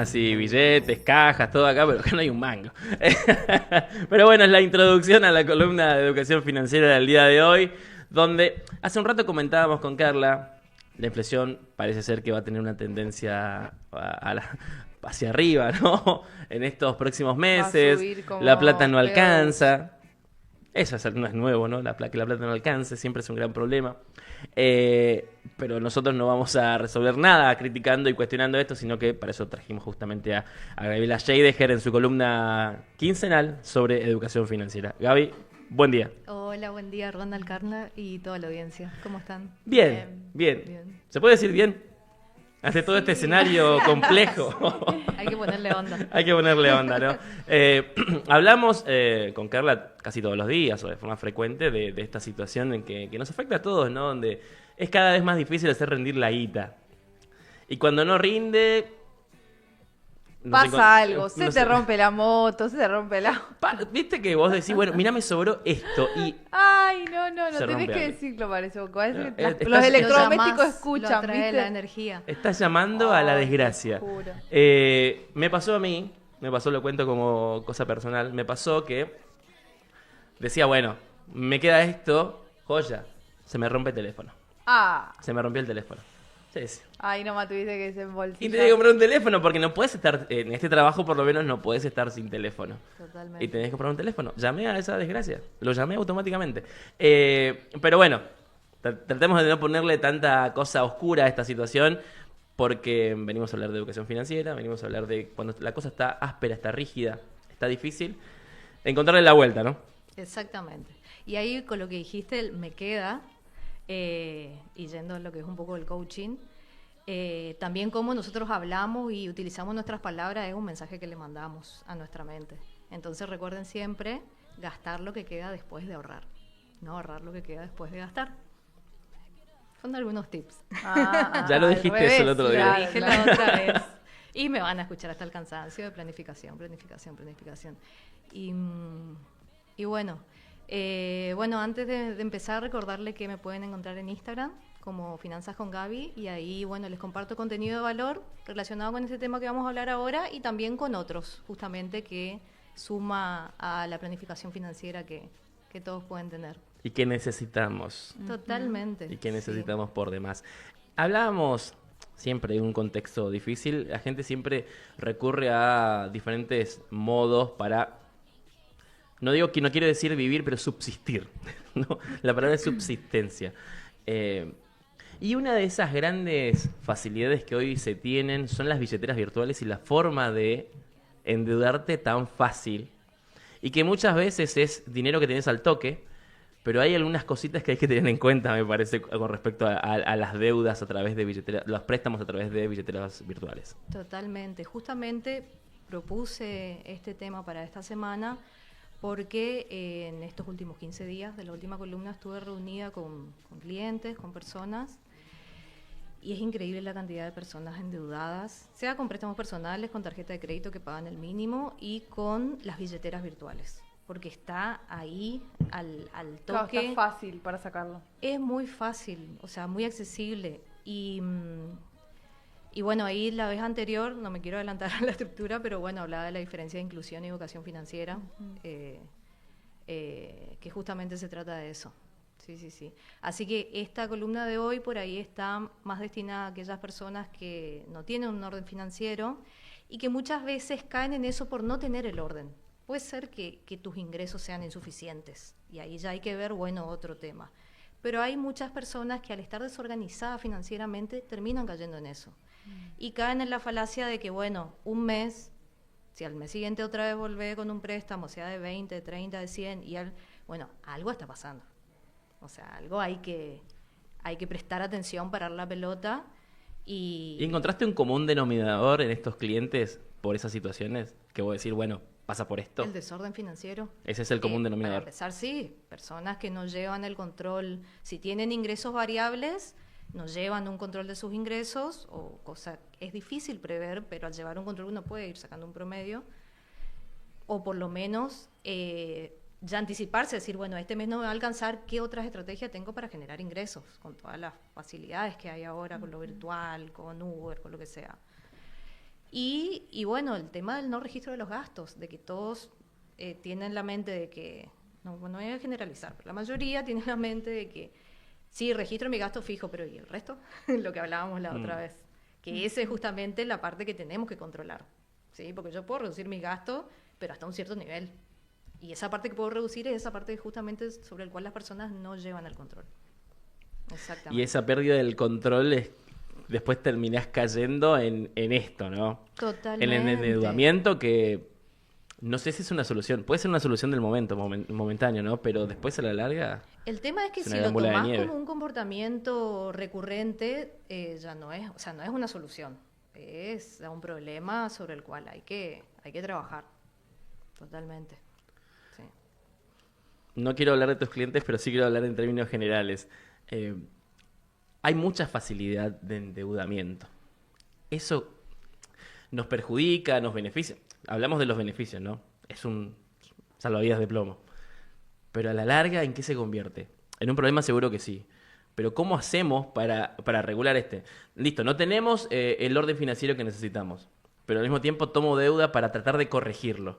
Sí, billetes, cajas, todo acá, pero acá no hay un mango. Pero bueno, es la introducción a la columna de educación financiera del día de hoy, donde hace un rato comentábamos con Carla, la inflación parece ser que va a tener una tendencia hacia arriba, ¿no? En estos próximos Va a meses, subir la plata como no P2. alcanza. No es nuevo, ¿no? Que la plata no alcance siempre es un gran problema. Pero nosotros no vamos a resolver nada criticando y cuestionando esto, sino que para eso trajimos justamente a Gabriela Scheidegger en su columna quincenal sobre educación financiera. Gaby, buen día. Hola, buen día, Ronald, Carla y toda la audiencia. ¿Cómo están? Bien, Bien. bien. Bien. ¿Se puede decir bien? Ante todo este Sí. escenario complejo. Hay que ponerle onda. Hay que ponerle onda, ¿no? Hablamos con Carla casi todos los días o de forma frecuente de esta situación en que nos afecta a todos, ¿no? Donde es cada vez más difícil hacer rendir la guita. Y cuando no rinde... Pasa algo, se nos- te rompe la moto, se te rompe el auto. Viste que vos decís, bueno, mirá, me sobró esto y Ay, no se tenés rompe que algo. decirlo, parece. Porque a veces No, los estás- electrodomésticos Lo llamás, lo escuchan, atrae la ¿viste? energía. Estás llamando a la Ay, te desgracia. juro. Me pasó a mí, lo cuento como cosa personal, me pasó que decía, bueno, me queda esto, joya, se me rompe el teléfono. Se me rompió el teléfono. Sí, sí. Ay, no tuviste que Y desembolsillar. tenés que comprar un teléfono porque no puedes estar, en este trabajo por lo menos no puedes estar sin teléfono. Totalmente. Y tenés que comprar un teléfono. Llamé a esa desgracia. Lo llamé automáticamente. Pero bueno, tratemos de no ponerle tanta cosa oscura a esta situación porque venimos a hablar de educación financiera, venimos a hablar de cuando la cosa está áspera, está rígida, está difícil, encontrarle la vuelta, ¿no? Exactamente. Y ahí con lo que dijiste me queda, y yendo a lo que es un poco el coaching, también cómo nosotros hablamos y utilizamos nuestras palabras es un mensaje que le mandamos a nuestra mente. Entonces recuerden siempre gastar lo que queda después de ahorrar, no ahorrar lo que queda después de gastar. Son algunos tips. Ya lo Al dijiste revés, eso el otro día. Lo claro, dije claro. la otra vez. Y me van a escuchar hasta el cansancio de planificación, planificación, planificación. Y bueno, bueno, antes de empezar, recordarle que me pueden encontrar en Instagram como Finanzas con Gaby y ahí, bueno, les comparto contenido de valor relacionado con este tema que vamos a hablar ahora y también con otros, justamente que suma a la planificación financiera que todos pueden tener. ¿Y qué necesitamos? Totalmente. ¿Y qué sí. necesitamos por demás? Hablábamos siempre de un contexto difícil, la gente siempre recurre a diferentes modos para, no digo que no quiere decir vivir, pero subsistir, ¿no? La palabra es subsistencia. Y una de esas grandes facilidades que hoy se tienen son las billeteras virtuales y la forma de endeudarte tan fácil y que muchas veces es dinero que tenés al toque, pero hay algunas cositas que hay que tener en cuenta, me parece, con respecto a las deudas a través de billeteras, los préstamos a través de billeteras virtuales. Totalmente. Justamente propuse este tema para esta semana porque en estos últimos 15 días de la última columna estuve reunida con clientes, con personas, y es increíble la cantidad de personas endeudadas, sea con préstamos personales, con tarjeta de crédito que pagan el mínimo y con las billeteras virtuales, porque está ahí al Claro, toque. está fácil para sacarlo. Es muy fácil, o sea, muy accesible. Y bueno, ahí la vez anterior, no me quiero adelantar a la estructura, pero bueno, hablaba de la diferencia de inclusión y educación financiera, que justamente se trata de eso. Sí, sí, sí. Así que esta columna de hoy por ahí está más destinada a aquellas personas que no tienen un orden financiero y que muchas veces caen en eso por no tener el orden. Puede ser que tus ingresos sean insuficientes y ahí ya hay que ver, bueno, otro tema. Pero hay muchas personas que al estar desorganizadas financieramente terminan cayendo en eso. Y caen en la falacia de que, bueno, un mes, si al mes siguiente otra vez volvé con un préstamo, sea de 20, de 30, de 100, bueno, algo está pasando. O sea, algo hay que prestar atención, parar la pelota ¿Y encontraste un común denominador en estos clientes por esas situaciones? Que vos decir, bueno, pasa por esto. el desorden financiero. Ese es el común Para denominador. empezar, sí, personas que no llevan el control, si tienen ingresos variables, no llevan un control de sus ingresos, o cosa es difícil prever, pero al llevar un control uno puede ir sacando un promedio, o por lo menos ya anticiparse, decir, bueno, este mes no me va a alcanzar, ¿qué otras estrategias tengo para generar ingresos? Con todas las facilidades que hay ahora, con lo virtual, con Uber, con lo que sea. Y Y bueno, el tema del no registro de los gastos, de que todos tienen la mente de que, no voy a generalizar, pero la mayoría tiene la mente de que sí, registro mi gasto fijo, pero ¿y el resto? Lo que hablábamos la otra vez. Que esa es justamente la parte que tenemos que controlar, ¿sí? Porque yo puedo reducir mis gastos, pero hasta un cierto nivel. Y esa parte que puedo reducir es esa parte justamente sobre la cual las personas no llevan el control. Exactamente. Y esa pérdida del control es, después terminás cayendo en esto, ¿no? Totalmente. En el endeudamiento, que no sé si es una solución. Puede ser una solución del momento, momentáneo, ¿no? Pero después a la larga... El tema es que Es si una lo gran bola de tomás nieve. como un comportamiento recurrente, ya no es, o sea, no es una solución. Es un problema sobre el cual hay que trabajar. Totalmente. Sí. No quiero hablar de tus clientes, pero sí quiero hablar en términos generales. Hay mucha facilidad de endeudamiento. Eso nos perjudica, nos beneficia. Hablamos de los beneficios, ¿no? Es un salvavidas de plomo. Pero a la larga, ¿en qué se convierte? En un problema seguro que sí. Pero ¿cómo hacemos para regular este? Listo, no tenemos el orden financiero que necesitamos. Pero al mismo tiempo tomo deuda para tratar de corregirlo.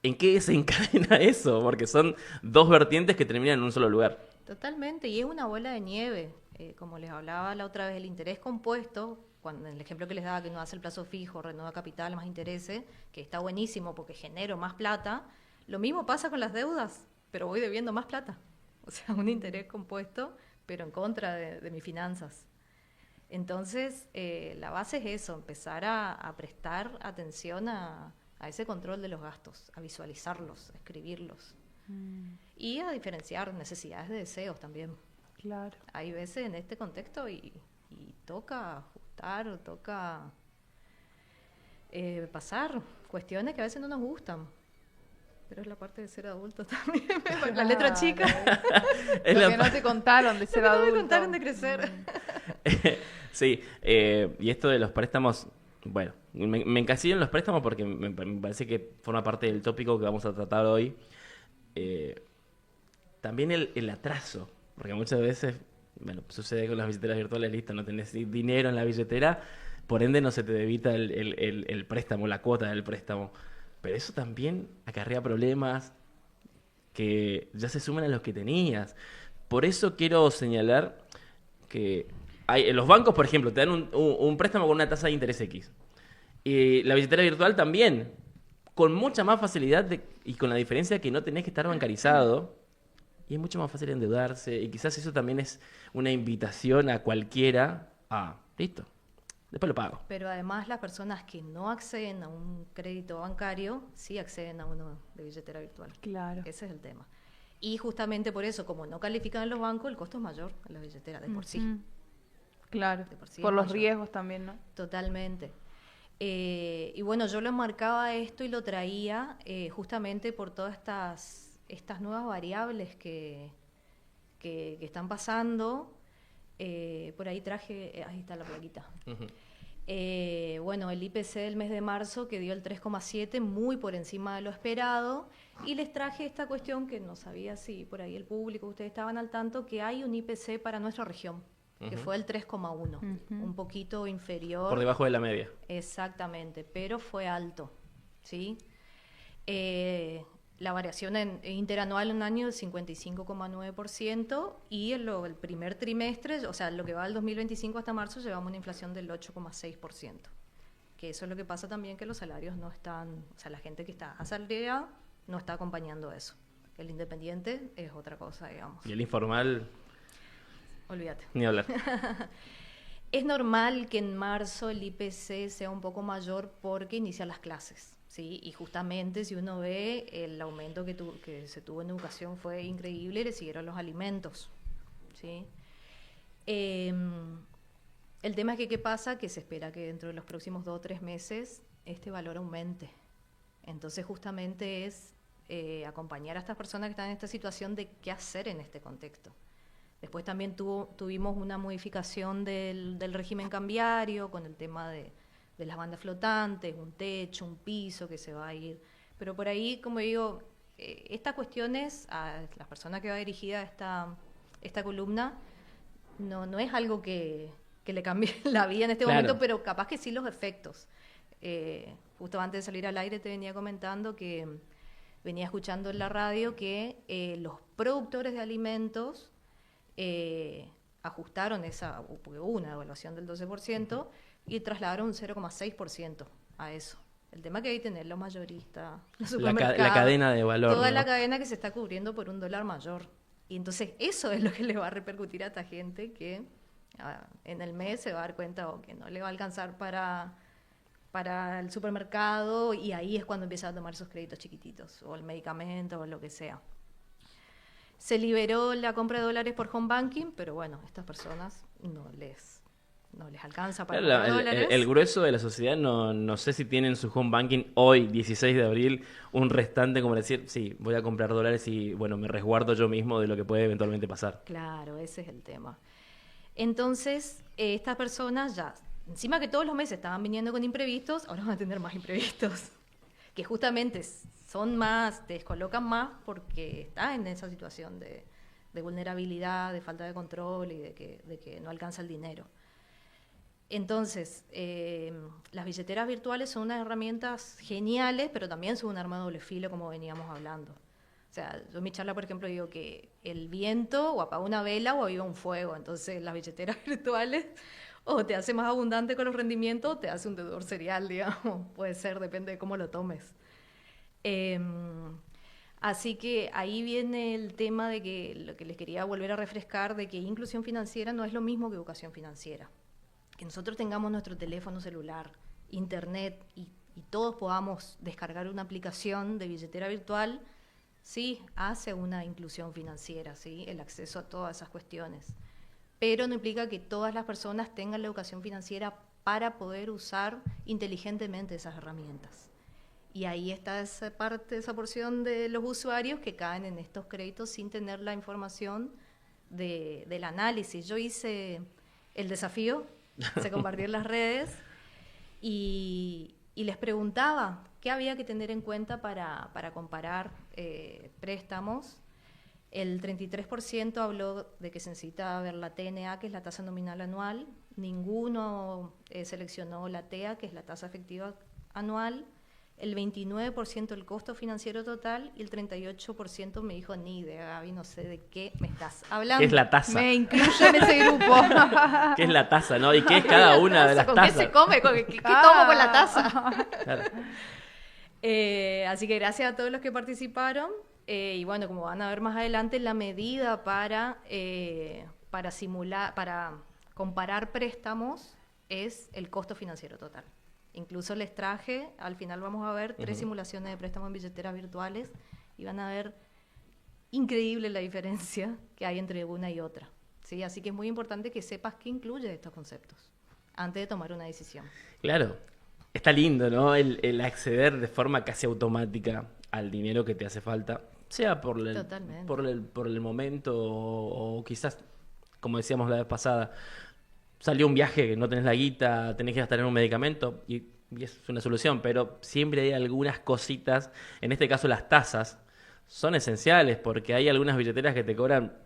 ¿En qué desencadena eso? Porque son dos vertientes que terminan en un solo lugar. Totalmente, y es una bola de nieve. Como les hablaba la otra vez, el interés compuesto, cuando en el ejemplo que les daba que no hace el plazo fijo, renueva capital más intereses, que está buenísimo porque genero más plata, lo mismo pasa con las deudas, pero voy debiendo más plata. O sea, un interés compuesto, pero en contra de mis finanzas. Entonces, la base es eso, empezar a prestar atención a ese control de los gastos, a visualizarlos, a escribirlos. Y a diferenciar necesidades de deseos también. Claro. Hay veces en este contexto y toca ajustar, toca pasar cuestiones que a veces no nos gustan. Pero es la parte de ser adulto también, la letra chica. Es Lo la que no te contaron de ser Lo que no adulto. me contaron de crecer. Sí, y esto de los préstamos, bueno, me encasillo en los préstamos porque me parece que forma parte del tópico que vamos a tratar hoy. También el atraso, porque muchas veces, bueno, sucede con las billeteras virtuales, listo, no tenés dinero en la billetera, por ende no se te debita el préstamo, la cuota del préstamo. Pero eso también acarrea problemas que ya se suman a los que tenías. Por eso quiero señalar que en los bancos, por ejemplo, te dan un préstamo con una tasa de interés X. Y la billetera virtual también, con mucha más facilidad y con la diferencia que no tenés que estar bancarizado. Y es mucho más fácil endeudarse. Y quizás eso también es una invitación a cualquiera a, listo, después lo pago. Pero además las personas que no acceden a un crédito bancario, sí acceden a uno de billetera virtual. Claro. Ese es el tema. Y justamente por eso, como no califican en los bancos, el costo es mayor en la billetera, de por sí. Claro. De por sí Por es los mayor. riesgos también, ¿no? Totalmente. Y bueno, yo lo enmarcaba esto y lo traía justamente por todas estas nuevas variables que están pasando. Por ahí traje, ahí está la plaquita. Ujú. Bueno, el IPC del mes de marzo que dio el 3,7, muy por encima de lo esperado. Y les traje esta cuestión que no sabía si por ahí el público, ustedes estaban al tanto, que hay un IPC para nuestra región, que Ujú. fue el 3,1, un poquito inferior. Por debajo de la media. Exactamente, pero fue alto, ¿sí? La variación interanual en un año es 55,9% y el primer trimestre, o sea, lo que va del 2025 hasta marzo, llevamos una inflación del 8,6%. Que eso es lo que pasa también, que los salarios no están, o sea, la gente que está asalariada no está acompañando eso. El independiente es otra cosa, digamos. Y el informal, Olvídate. ni hablar. Es normal que en marzo el IPC sea un poco mayor porque inician las clases, ¿sí? Y justamente si uno ve el aumento que se tuvo en educación fue increíble y le siguieron los alimentos, ¿sí? El tema es que ¿qué pasa? Que se espera que dentro de los próximos 2 o 3 meses este valor aumente. Entonces justamente es acompañar a estas personas que están en esta situación de qué hacer en este contexto. Después también tuvimos una modificación del régimen cambiario con el tema de las bandas flotantes, un techo, un piso que se va a ir. Pero por ahí, como digo, estas cuestiones, a las personas que va dirigida esta columna, no es algo que le cambie la vida en este Claro. momento, pero capaz que sí los efectos. Justo antes de salir al aire te venía comentando que venía escuchando en la radio que los productores de alimentos ajustaron hubo una evaluación del 12% y trasladaron un 0,6% a eso. El tema que hay que tener los mayoristas, los supermercados, La cadena de valor. toda ¿no? la cadena que se está cubriendo por un dólar mayor. Y entonces eso es lo que le va a repercutir a esta gente que en el mes se va a dar cuenta que no le va a alcanzar para el supermercado, y ahí es cuando empieza a tomar esos créditos chiquititos, o el medicamento, o lo que sea. Se liberó la compra de dólares por home banking, pero bueno, a estas personas no les alcanza para Claro, comprar dólares. el grueso de la sociedad no sé si tienen su home banking hoy, 16 de abril, un restante como decir, sí, voy a comprar dólares y bueno, me resguardo yo mismo de lo que puede eventualmente pasar. Claro, ese es el tema. Entonces, estas personas ya, encima que todos los meses estaban viniendo con imprevistos, ahora van a tener más imprevistos, que justamente son más, te descolocan más porque estás en esa situación de vulnerabilidad, de falta de control y de que no alcanza el dinero. Entonces, las billeteras virtuales son unas herramientas geniales, pero también son un arma de doble filo, como veníamos hablando. O sea, yo en mi charla, por ejemplo, digo que el viento o apaga una vela o aviva un fuego. Entonces, las billeteras virtuales o te hace más abundante con los rendimientos o te hace un deudor serial, digamos. Puede ser, depende de cómo lo tomes. Así que ahí viene el tema de que lo que les quería volver a refrescar, de que inclusión financiera no es lo mismo que educación financiera. Que nosotros tengamos nuestro teléfono celular, internet y todos podamos descargar una aplicación de billetera virtual, sí, hace una inclusión financiera, sí, el acceso a todas esas cuestiones. Pero no implica que todas las personas tengan la educación financiera para poder usar inteligentemente esas herramientas. Y ahí está esa parte, esa porción de los usuarios que caen en estos créditos sin tener la información del análisis. Yo hice el desafío, se compartió en las redes y les preguntaba qué había que tener en cuenta para comparar préstamos. El 33% habló de que se necesita ver la TNA, que es la tasa nominal anual. Ninguno seleccionó la TEA, que es la tasa efectiva anual. El 29% el costo financiero total y el 38% me dijo, ni idea, Gaby, no sé de qué me estás hablando. ¿Qué es la tasa? Me incluyo en ese grupo. ¿Qué es la tasa, no? ¿Y qué es cada una de las ¿Con tazas? qué se come? ¿Qué tomo con la taza? Claro. Así que gracias a todos los que participaron. Y bueno, como van a ver más adelante, la medida para comparar préstamos es el costo financiero total. Incluso les traje, al final vamos a ver 3 simulaciones de préstamo en billeteras virtuales y van a ver increíble la diferencia que hay entre una y otra. ¿Sí? Así que es muy importante que sepas qué incluye estos conceptos antes de tomar una decisión. Claro, está lindo, ¿no? El acceder de forma casi automática al dinero que te hace falta, sea por el momento o quizás, como decíamos la vez pasada, salió un viaje, no tenés la guita, tenés que gastar en un medicamento y es una solución, pero siempre hay algunas cositas, en este caso las tasas, son esenciales porque hay algunas billeteras que te cobran,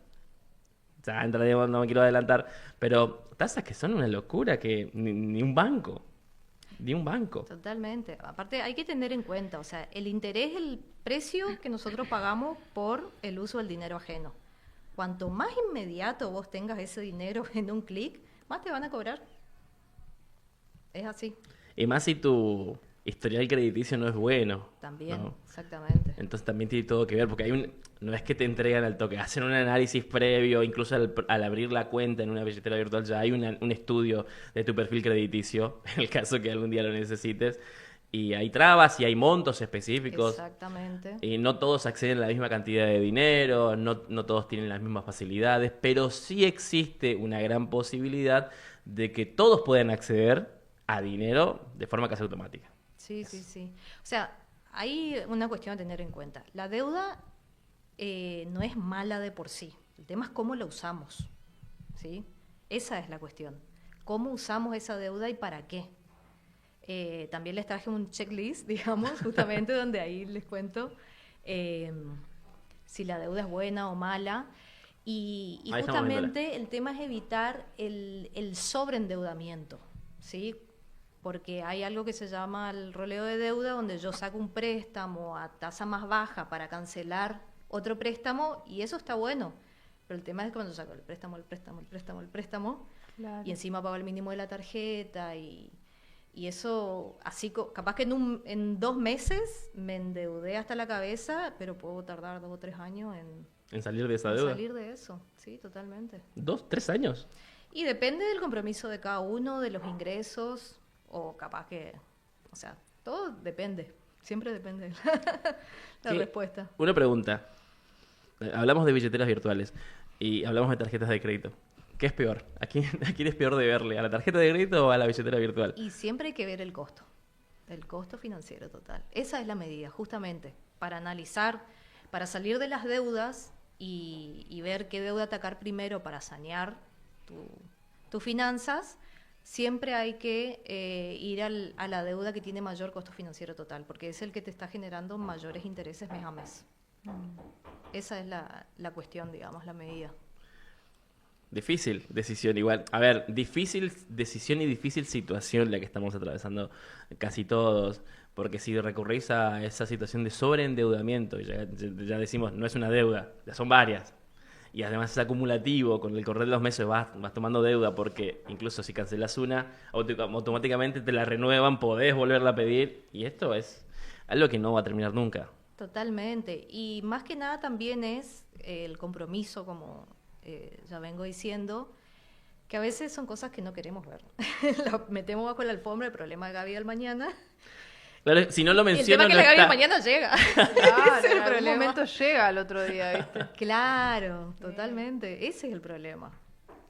ya entraremos, no me quiero adelantar, pero tasas que son una locura que ni un banco. Ni un banco. Totalmente. Aparte, hay que tener en cuenta, o sea, el interés es el precio que nosotros pagamos por el uso del dinero ajeno. Cuanto más inmediato vos tengas ese dinero en un clic, más te van a cobrar. Es así. Y más si tu historial crediticio no es bueno. También, ¿no? exactamente. Entonces también tiene todo que ver, porque no es que te entregan al toque, hacen un análisis previo, incluso al abrir la cuenta en una billetera virtual ya hay un estudio de tu perfil crediticio, en el caso que algún día lo necesites, y hay trabas y hay montos específicos. Exactamente. Y no todos acceden a la misma cantidad de dinero, no todos tienen las mismas facilidades, pero sí existe una gran posibilidad de que todos puedan acceder a dinero de forma casi automática. Sí, sí, sí. O sea, hay una cuestión a tener en cuenta. La deuda no es mala de por sí. El tema es cómo la usamos, ¿sí? Esa es la cuestión. ¿Cómo usamos esa deuda y para qué? También les traje un checklist, digamos, justamente donde ahí les cuento si la deuda es buena o mala. Y justamente el tema es evitar el sobreendeudamiento, ¿sí? porque hay algo que se llama el roleo de deuda, donde yo saco un préstamo a tasa más baja para cancelar otro préstamo, y eso está bueno. Pero el tema es que cuando saco el préstamo, Claro. y encima pago el mínimo de la tarjeta, y eso, así capaz que en 2 meses me endeudé hasta la cabeza, pero puedo tardar 2 o 3 años En salir de esa en deuda. salir de eso, sí, totalmente. 2, 3 años. Y depende del compromiso de cada uno, de los ingresos, o capaz que, o sea, todo depende, siempre depende la ¿Qué? respuesta. Una pregunta. Hablamos de billeteras virtuales y hablamos de tarjetas de crédito. ¿Qué es peor? ¿A quién es peor deberle? ¿A la tarjeta de crédito o a la billetera virtual? Y siempre hay que ver el costo financiero total. Esa es la medida, justamente, para analizar, para salir de las deudas y ver qué deuda atacar primero para sanear tus finanzas. Siempre hay que ir a la deuda que tiene mayor costo financiero total, porque es el que te está generando mayores intereses mes a mes. Esa es la cuestión, digamos, la medida. Difícil decisión igual. A ver, difícil decisión y difícil situación la que estamos atravesando casi todos. Porque si recurrís a esa situación de sobreendeudamiento, y ya decimos, no es una deuda, ya son varias. Y además es acumulativo, con el correr de los meses vas tomando deuda, porque incluso si cancelas una, automáticamente te la renuevan, podés volverla a pedir. Y esto es algo que no va a terminar nunca. Totalmente. Y más que nada también es el compromiso, como ya vengo diciendo, que a veces son cosas que no queremos ver. Lo metemos bajo la alfombra, el problema de Gaby al mañana. Claro, si no lo Y el tema menciono, es que no la Gaby al está. mañana llega. Claro, Ese es el en algún problema. momento llega al otro día, ¿viste? Claro, totalmente. Ese es el problema.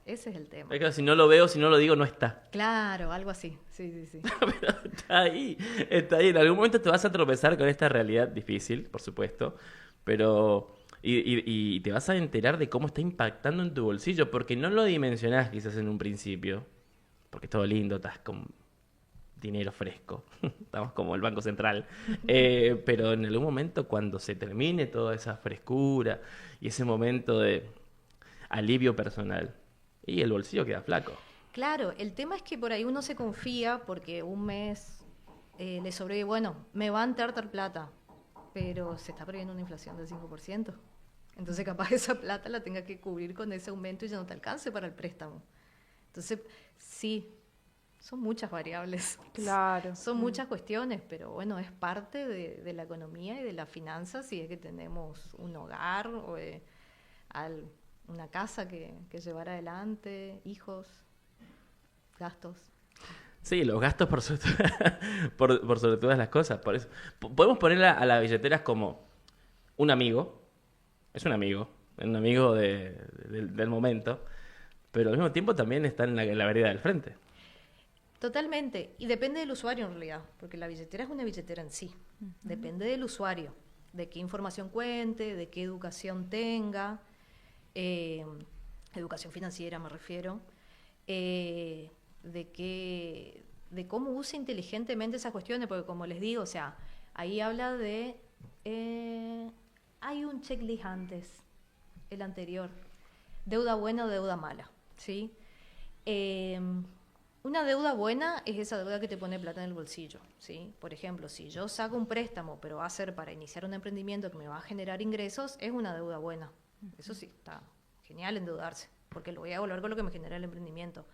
Ese es el tema. Es que si no lo veo, si no lo digo, no está. Claro, algo así. Sí, sí, sí. Pero está ahí, está ahí. En algún momento te vas a tropezar con esta realidad difícil, por supuesto, pero y te vas a enterar de cómo está impactando en tu bolsillo, porque no lo dimensionás quizás en un principio, porque es todo lindo, estás con dinero fresco, estamos como el Banco Central, pero en algún momento cuando se termine toda esa frescura y ese momento de alivio personal, y el bolsillo queda flaco. Claro, el tema es que por ahí uno se confía porque un mes le sobrevive, bueno, me va a entrar tal plata, pero se está previendo una inflación del 5%. Entonces capaz esa plata la tenga que cubrir con ese aumento y ya no te alcance para el préstamo. Entonces, sí, son muchas variables. Claro. Son muchas cuestiones, pero bueno, es parte de la economía y de las finanzas si es que tenemos un hogar o una casa que llevar adelante, hijos, gastos. Sí, los gastos por sobre, por sobre todas las cosas. Por eso. Podemos poner a las billeteras como un amigo. Es un amigo del momento. Pero al mismo tiempo también está en la vereda del frente. Totalmente. Y depende del usuario en realidad, porque la billetera es una billetera en sí. Depende del usuario, de qué información cuente, de qué educación tenga, educación financiera me refiero, de cómo use inteligentemente esas cuestiones, porque como les digo, o sea, ahí habla de... hay un checklist antes, el anterior, deuda buena o deuda mala, ¿sí? Una deuda buena es esa deuda que te pone plata en el bolsillo, ¿sí? Por ejemplo, si yo saco un préstamo, pero va a ser para iniciar un emprendimiento que me va a generar ingresos, es una deuda buena. Eso sí, está genial endeudarse, porque lo voy a devolver con lo que me genera el emprendimiento.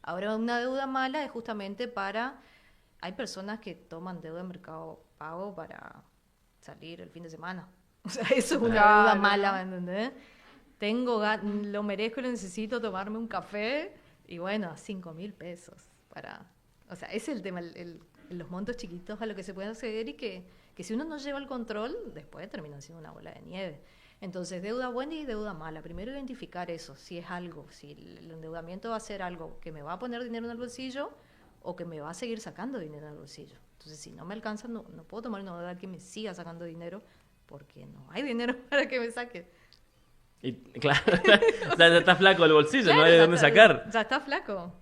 Ahora, una deuda mala es justamente para... Hay personas que toman deuda en Mercado Pago para salir el fin de semana. O sea, eso es una Claro, deuda ¿no? mala, ¿me entendés? Lo merezco y lo necesito tomarme un café y bueno, 5.000 pesos para... O sea, ese es el tema, los montos chiquitos a lo que se puede acceder y que si uno no lleva el control, después terminan siendo una bola de nieve. Entonces, deuda buena y deuda mala. Primero identificar eso, si es algo, si el endeudamiento va a ser algo que me va a poner dinero en el bolsillo o que me va a seguir sacando dinero en el bolsillo. Entonces, si no me alcanza, no puedo tomar una deuda que me siga sacando dinero porque no hay dinero para que me saque. Y claro, ya está flaco el bolsillo, Claro, no hay de ya dónde está- sacar. Ya está flaco.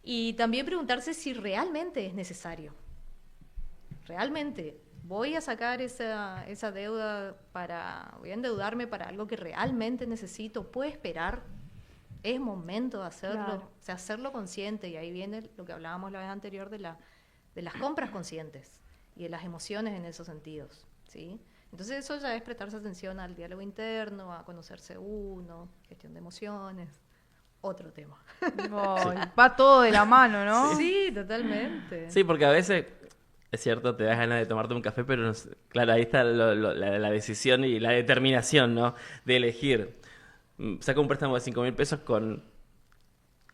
Y también preguntarse si realmente es necesario. Realmente, voy a sacar esa deuda voy a endeudarme para algo que realmente necesito, puedo esperar, es momento de hacerlo, Claro. o sea, hacerlo consciente, y ahí viene lo que hablábamos la vez anterior de la de las compras conscientes y de las emociones en esos sentidos, ¿sí? Entonces eso ya es prestarse atención al diálogo interno, a conocerse uno, gestión de emociones, otro tema. Va todo de la mano, ¿no? Sí, totalmente. Sí, porque a veces, es cierto, te das ganas de tomarte un café, pero no sé, claro, ahí está la decisión y la determinación, ¿no? De elegir. Saca un préstamo de 5.000 pesos con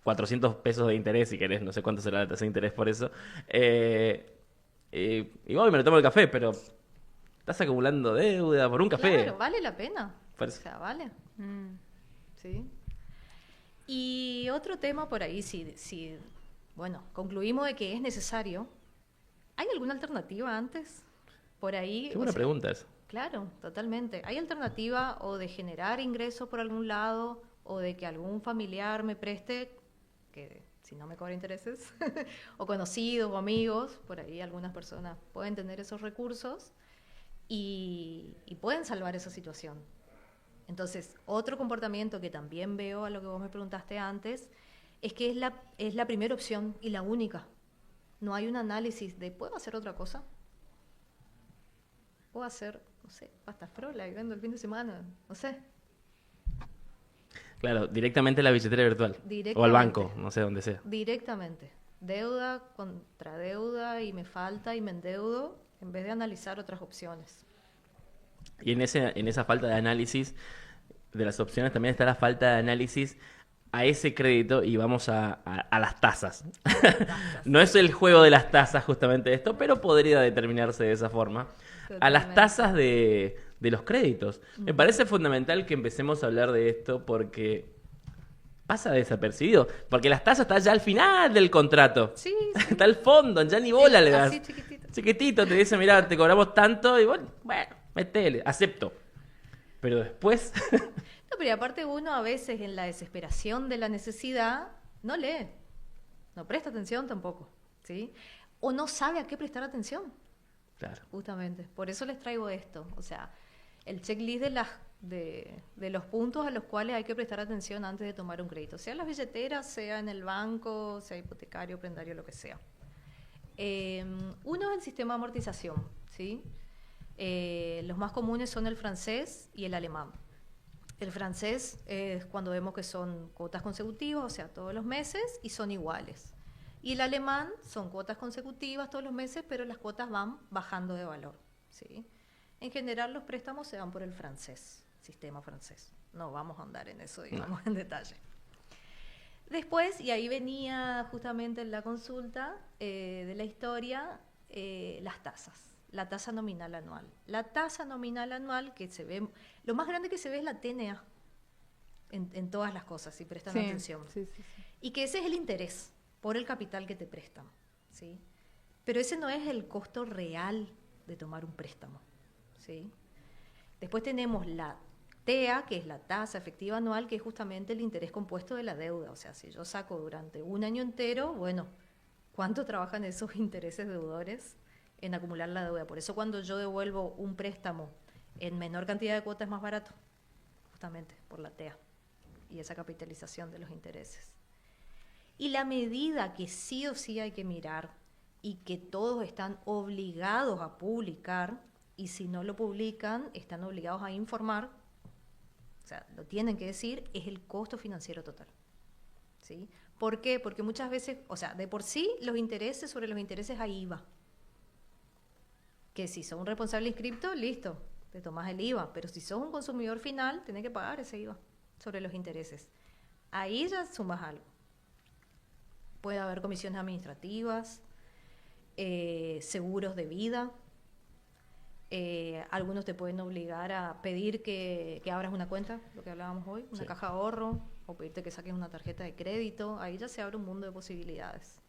400 pesos de interés, si querés, no sé cuánto será la tasa de interés por eso. Y voy y me lo tomo el café, pero estás acumulando deuda por un café. Claro, vale la pena. Por O eso. sea, vale. Sí. Y otro tema por ahí, si, bueno, concluimos de que es necesario. ¿Hay alguna alternativa antes? Por ahí. Qué buena pregunta esa. Claro, totalmente. ¿Hay alternativa o de generar ingresos por algún lado o de que algún familiar me preste, que si no me cobra intereses, o conocidos o amigos, por ahí algunas personas pueden tener esos recursos y pueden salvar esa situación? Entonces, otro comportamiento que también veo a lo que vos me preguntaste antes, es que es la primera opción y la única. No hay un análisis de, ¿puedo hacer otra cosa? ¿Puedo hacer, no sé, pasta frola y vendo el fin de semana? No sé. Claro, directamente a la billetera virtual. O al Directamente. banco, no sé dónde sea. Directamente. Deuda contra deuda y me falta y me endeudo en vez de analizar otras opciones. Y en esa falta de análisis de las opciones también está la falta de análisis a ese crédito y vamos a las tasas. No es el juego de las tasas justamente esto, pero podría determinarse de esa forma. A las Totalmente. tasas de los créditos. Me parece fundamental que empecemos a hablar de esto porque pasa desapercibido. Porque las tasas están ya al final del contrato. Sí, sí. Está al fondo, ya ni bola le das. Así chiquitito. Chiquitito, te dice, mira, te cobramos tanto y bueno, metele, acepto. Pero después, No, pero y aparte uno a veces en la desesperación de la necesidad no lee, no presta atención tampoco, ¿sí? O no sabe a qué prestar atención, claro, justamente. Por eso les traigo esto, o sea, el checklist de los puntos a los cuales hay que prestar atención antes de tomar un crédito, sea en las billeteras, sea en el banco, sea hipotecario, prendario, lo que sea. Uno es el sistema de amortización, ¿sí? Los más comunes son el francés y el alemán. El francés es cuando vemos que son cuotas consecutivas, o sea, todos los meses, y son iguales. Y el alemán son cuotas consecutivas todos los meses, pero las cuotas van bajando de valor, ¿sí? En general los préstamos se dan por el francés, sistema francés. No vamos a andar en eso, digamos, en detalle. Después, y ahí venía justamente en la consulta de la historia, las tasas. La tasa nominal anual. La tasa nominal anual que se ve, lo más grande que se ve es la TNA en todas las cosas, si prestan atención. Sí. Y que ese es el interés por el capital que te prestan, ¿sí? Pero ese no es el costo real de tomar un préstamo, ¿sí? Después tenemos la TEA, que es la tasa efectiva anual, que es justamente el interés compuesto de la deuda. O sea, si yo saco durante un año entero, bueno, ¿cuánto trabajan esos intereses deudores en acumular la deuda? Por eso cuando yo devuelvo un préstamo en menor cantidad de cuotas es más barato, justamente por la TEA y esa capitalización de los intereses. Y la medida que sí o sí hay que mirar y que todos están obligados a publicar, y si no lo publican, están obligados a informar, o sea, lo tienen que decir, es el costo financiero total, ¿sí? ¿Por qué? Porque muchas veces, o sea, de por sí los intereses, sobre los intereses hay IVA. Que si sos un responsable inscripto, listo, te tomás el IVA, pero si sos un consumidor final, tenés que pagar ese IVA sobre los intereses. Ahí ya sumas algo. Puede haber comisiones administrativas, seguros de vida. Algunos te pueden obligar a pedir que abras una cuenta, lo que hablábamos hoy, una caja de ahorro, o pedirte que saques una tarjeta de crédito. Ahí ya se abre un mundo de posibilidades.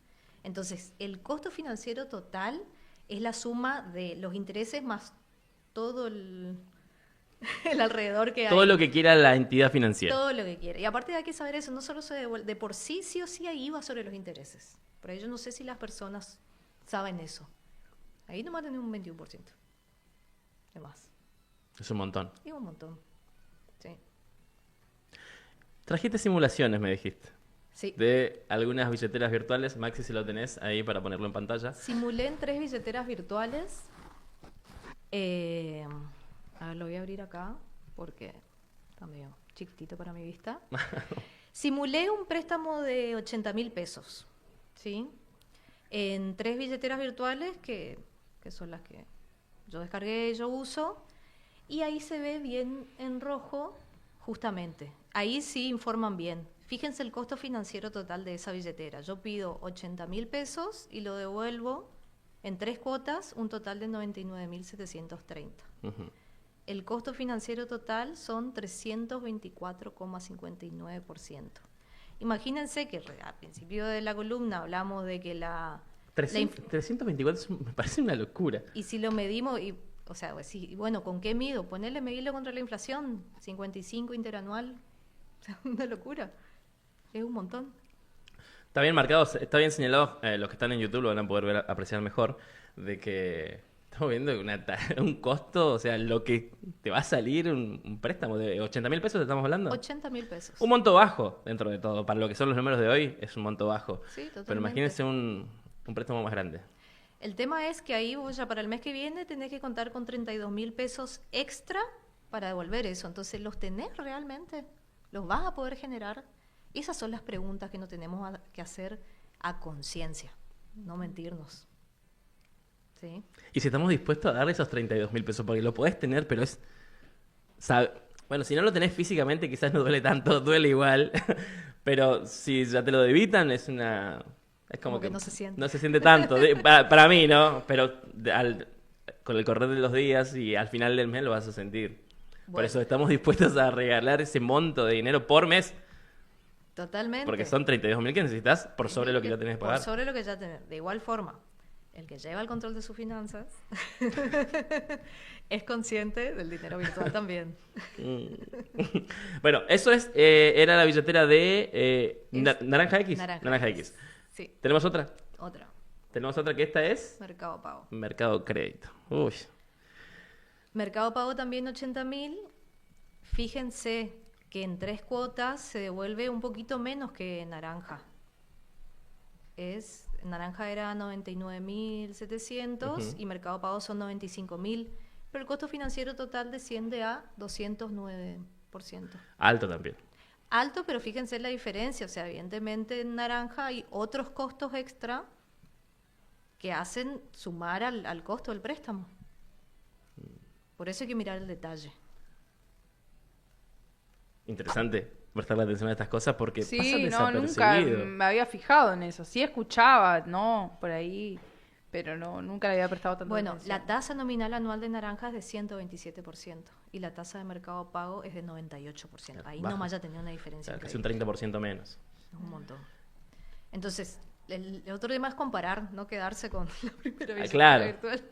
Entonces, el costo financiero total es la suma de los intereses más todo el alrededor que hay. todo lo que quiera la entidad financiera. Todo lo que quiere. Y aparte hay que saber eso, no solo se devuelve, de por sí o sí hay IVA sobre los intereses. Pero yo no sé si las personas saben eso. Ahí nomás tenés un 21% de más. Es un montón. Y un montón. Sí. Trajiste simulaciones, me dijiste. Sí. de algunas billeteras virtuales. Maxi, si lo tenés ahí para ponerlo en pantalla. Simulé en 3 billeteras virtuales. A ver, lo voy a abrir acá porque está medio chiquitito para mi vista. Simulé un préstamo de 80.000 pesos, ¿sí? En 3 billeteras virtuales que son las que yo descargué y yo uso. Y ahí se ve bien en rojo, justamente. Ahí sí informan bien. Fíjense el costo financiero total de esa billetera. Yo pido 80.000 pesos y lo devuelvo en 3 cuotas, un total de 99.730. Ujú. El costo financiero total son 324,59%. Imagínense que al principio de la columna hablamos de que la 324 me parece una locura. y si lo medimos, o sea, bueno, ¿con qué mido? Medirlo contra la inflación, 55 interanual. O sea, una locura. Es un montón. Está bien marcado, está bien señalado, los que están en YouTube lo van a poder ver, apreciar mejor, de que estamos viendo un costo, o sea, lo que te va a salir un préstamo de 80.000 pesos, ¿estamos hablando? 80.000 pesos. Un monto bajo, dentro de todo, para lo que son los números de hoy, es un monto bajo. Sí, totalmente. Pero imagínense un préstamo más grande. El tema es que ahí vos ya para el mes que viene tenés que contar con 32.000 pesos extra para devolver eso. Entonces, ¿los tenés realmente? ¿Los vas a poder generar? Esas son las preguntas que nos tenemos que hacer a conciencia, no mentirnos. ¿Sí? Y si estamos dispuestos a darle esos 32.000 pesos, porque lo podés tener, pero es... Bueno, si no lo tenés físicamente quizás no duele tanto, duele igual, pero si ya te lo debitan es una... Es como que no se siente. No se siente tanto, para mí, ¿no? Pero con el correr de los días y al final del mes lo vas a sentir. Por Bueno. eso estamos dispuestos a regalar ese monto de dinero por mes, Totalmente. porque son 32.000 que necesitas por sobre lo que ya tenés que pagar. Por sobre lo que ya tenés. De igual forma, el que lleva el control de sus finanzas es consciente del dinero virtual también. Bueno, eso era la billetera de Naranja X. Naranja X. Sí. ¿Tenemos otra? Otra. Tenemos otra que esta es Mercado Pago. Mercado Crédito. Uy. Mercado Pago también 80.000. Fíjense que en 3 cuotas se devuelve un poquito menos que Naranja. Naranja era 99.700 y Mercado Pago son 95.000. Pero el costo financiero total desciende a 209%. Alto también. Alto, pero fíjense la diferencia. O sea, evidentemente en Naranja hay otros costos extra que hacen sumar al costo del préstamo. Por eso hay que mirar el detalle. Interesante prestarle atención a estas cosas porque pasan Sí, no, nunca desapercibido. me había fijado en eso. Sí escuchaba, ¿no? Por ahí, pero no, nunca le había prestado tanta Bueno, atención. la tasa nominal anual de Naranja es de 127% y la tasa de Mercado Pago es de 98%. Ahí Baja. nomás ya tenía una diferencia. O sea, casi un increíble. 30% menos. Es un montón. Entonces, el otro tema es comparar, no quedarse con la primera billetera claro. virtual.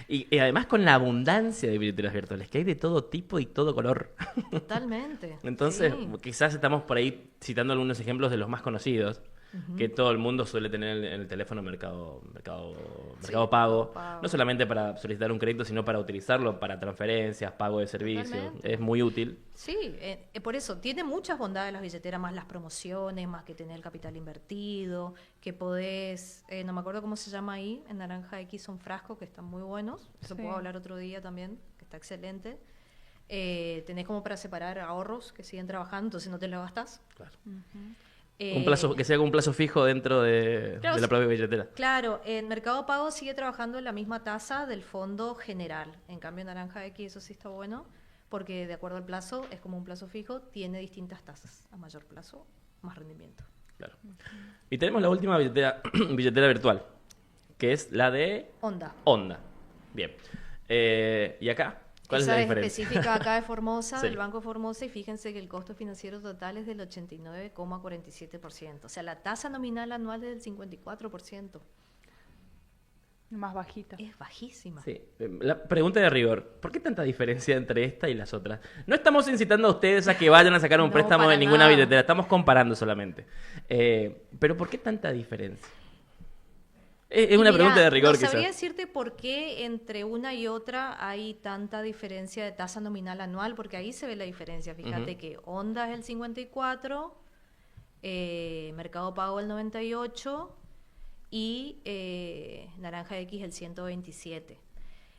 Y además con la abundancia de billeteras virtuales, que hay de todo tipo y todo color. Totalmente. Entonces, Sí. quizás estamos por ahí citando algunos ejemplos de los más conocidos, que todo el mundo suele tener en el teléfono Mercado Pago, Pago. no solamente para solicitar un crédito, sino para utilizarlo para transferencias, pago de servicios. Totalmente. Es muy útil. Sí, por eso, tiene muchas bondades las billeteras, más las promociones, más que tener el capital invertido, que podés, no me acuerdo cómo se llama ahí, en Naranja X son frascos que están muy buenos, eso Sí. puedo hablar otro día también, que está excelente. Tenés como para separar ahorros que siguen trabajando, entonces no te lo gastás. Claro. Ujú. Un plazo, que sea con un plazo fijo dentro de Claro, la propia billetera. Claro, en Mercado Pago sigue trabajando en la misma tasa del fondo general. En cambio, en Naranja X eso sí está bueno, porque de acuerdo al plazo, es como un plazo fijo, tiene distintas tasas. A mayor plazo, más rendimiento. Claro. Y tenemos la última billetera virtual, que es la de Onda. Onda. Bien. ¿Y acá? ¿Cuál Esa es la es diferencia? específica acá de Formosa, Sí. del Banco de Formosa, y fíjense que el costo financiero total es del 89,47%. O sea, la tasa nominal anual es del 54%. Más bajita. Es bajísima. Sí. La pregunta de rigor, ¿por qué tanta diferencia entre esta y las otras? No estamos incitando a ustedes a que vayan a sacar un No, préstamo de para ninguna nada. billetera, estamos comparando solamente. Pero ¿por qué tanta diferencia? Es Y una mira, pregunta de rigor, no sabría quizás. decirte por qué entre una y otra hay tanta diferencia de tasa nominal anual, porque ahí se ve la diferencia. Fíjate Ujú. que Onda es el 54, Mercado Pago el 98 y Naranja X el 127.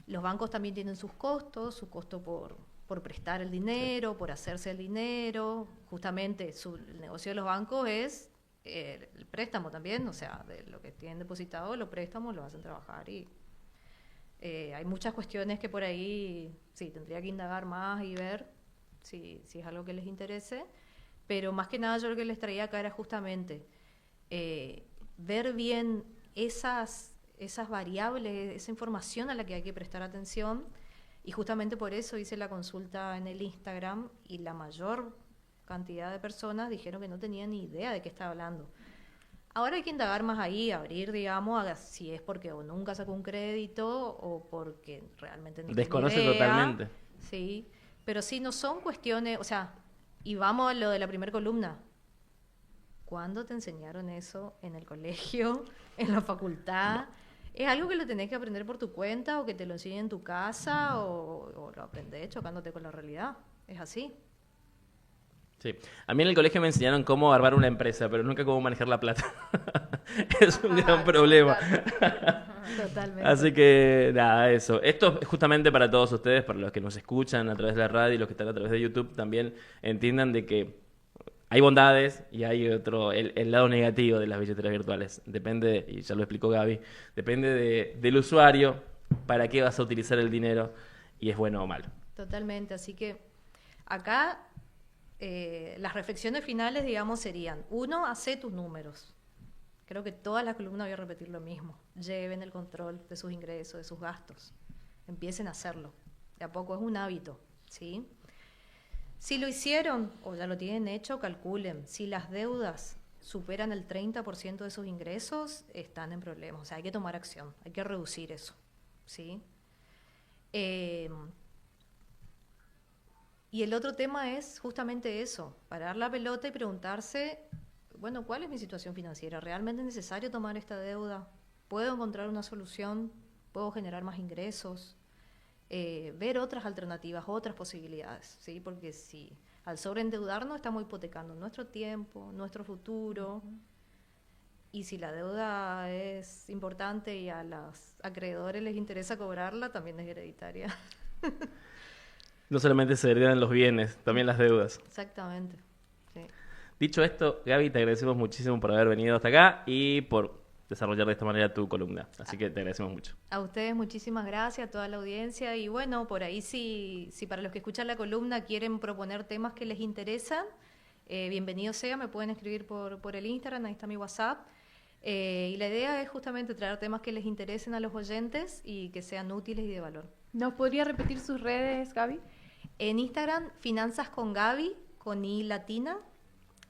Los bancos también tienen sus costos, su costo por prestar el dinero, por hacerse el dinero. Justamente el negocio de los bancos es el préstamo también, o sea, de lo que tienen depositado, los préstamos los hacen trabajar y hay muchas cuestiones que por ahí sí tendría que indagar más y ver si es algo que les interese, pero más que nada yo lo que les traía acá era justamente ver bien esas variables, esa información a la que hay que prestar atención, y justamente por eso hice la consulta en el Instagram y la mayor cantidad de personas dijeron que no tenían ni idea de qué estaba hablando. Ahora hay que indagar más ahí, abrir, digamos, si es porque o nunca sacó un crédito o porque realmente no desconoce tiene idea. Totalmente. Sí, pero sí, no son cuestiones, o sea, y vamos a lo de la primera columna. ¿Cuándo te enseñaron eso en el colegio, en la facultad? No. ¿Es algo que lo tenés que aprender por tu cuenta o que te lo enseñen en tu casa o lo aprendés chocándote con la realidad? Es así. Sí. A mí en el colegio me enseñaron cómo armar una empresa, pero nunca cómo manejar la plata. Es un gran problema. Totalmente. Así que, nada, eso. Esto es justamente para todos ustedes, para los que nos escuchan a través de la radio y los que están a través de YouTube, también entiendan de que hay bondades y hay el lado negativo de las billeteras virtuales. Depende, y ya lo explicó Gaby, depende del usuario para qué vas a utilizar el dinero y es bueno o malo. Totalmente, así que acá las reflexiones finales, digamos, serían: 1, hacé tus números. Creo que toda la columna voy a repetir lo mismo. Lleven el control de sus ingresos, de sus gastos. Empiecen a hacerlo. De a poco es un hábito, ¿sí? Si lo hicieron o ya lo tienen hecho, calculen. Si las deudas superan el 30% de sus ingresos, están en problemas. O sea, hay que tomar acción, hay que reducir eso, ¿sí? Y el otro tema es justamente eso, parar la pelota y preguntarse, bueno, ¿cuál es mi situación financiera? ¿Realmente es necesario tomar esta deuda? ¿Puedo encontrar una solución? ¿Puedo generar más ingresos? Ver otras alternativas, otras posibilidades, ¿sí? Porque si al sobreendeudarnos estamos hipotecando nuestro tiempo, nuestro futuro, y si la deuda es importante y a los acreedores les interesa cobrarla, también es hereditaria. No solamente se heredan los bienes, también las deudas. Exactamente, sí. Dicho esto, Gaby, te agradecemos muchísimo por haber venido hasta acá y por desarrollar de esta manera tu columna. Así que te agradecemos mucho. A ustedes muchísimas gracias, a toda la audiencia. Y bueno, por ahí si para los que escuchan la columna quieren proponer temas que les interesan, bienvenido sea, me pueden escribir por el Instagram, ahí está mi WhatsApp. Y la idea es justamente traer temas que les interesen a los oyentes y que sean útiles y de valor. ¿Nos podría repetir sus redes, Gaby? En Instagram, Finanzas con Gaby, con I latina,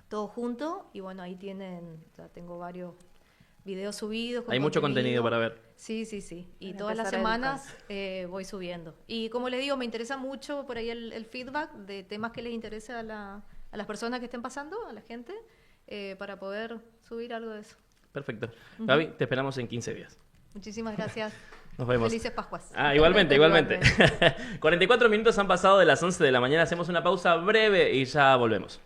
todo junto. Y bueno, ahí tienen, ya tengo varios videos subidos. Hay mucho contenido para ver. Sí. Y todas las semanas voy subiendo. Y como les digo, me interesa mucho por ahí el feedback de temas que les interese a las personas que estén pasando, a la gente, para poder subir algo de eso. Perfecto. Gaby, te esperamos en 15 días. Muchísimas gracias. Nos vemos. Felices Pascuas. Igualmente. 44 minutos han pasado de las 11 de la mañana. Hacemos una pausa breve y ya volvemos.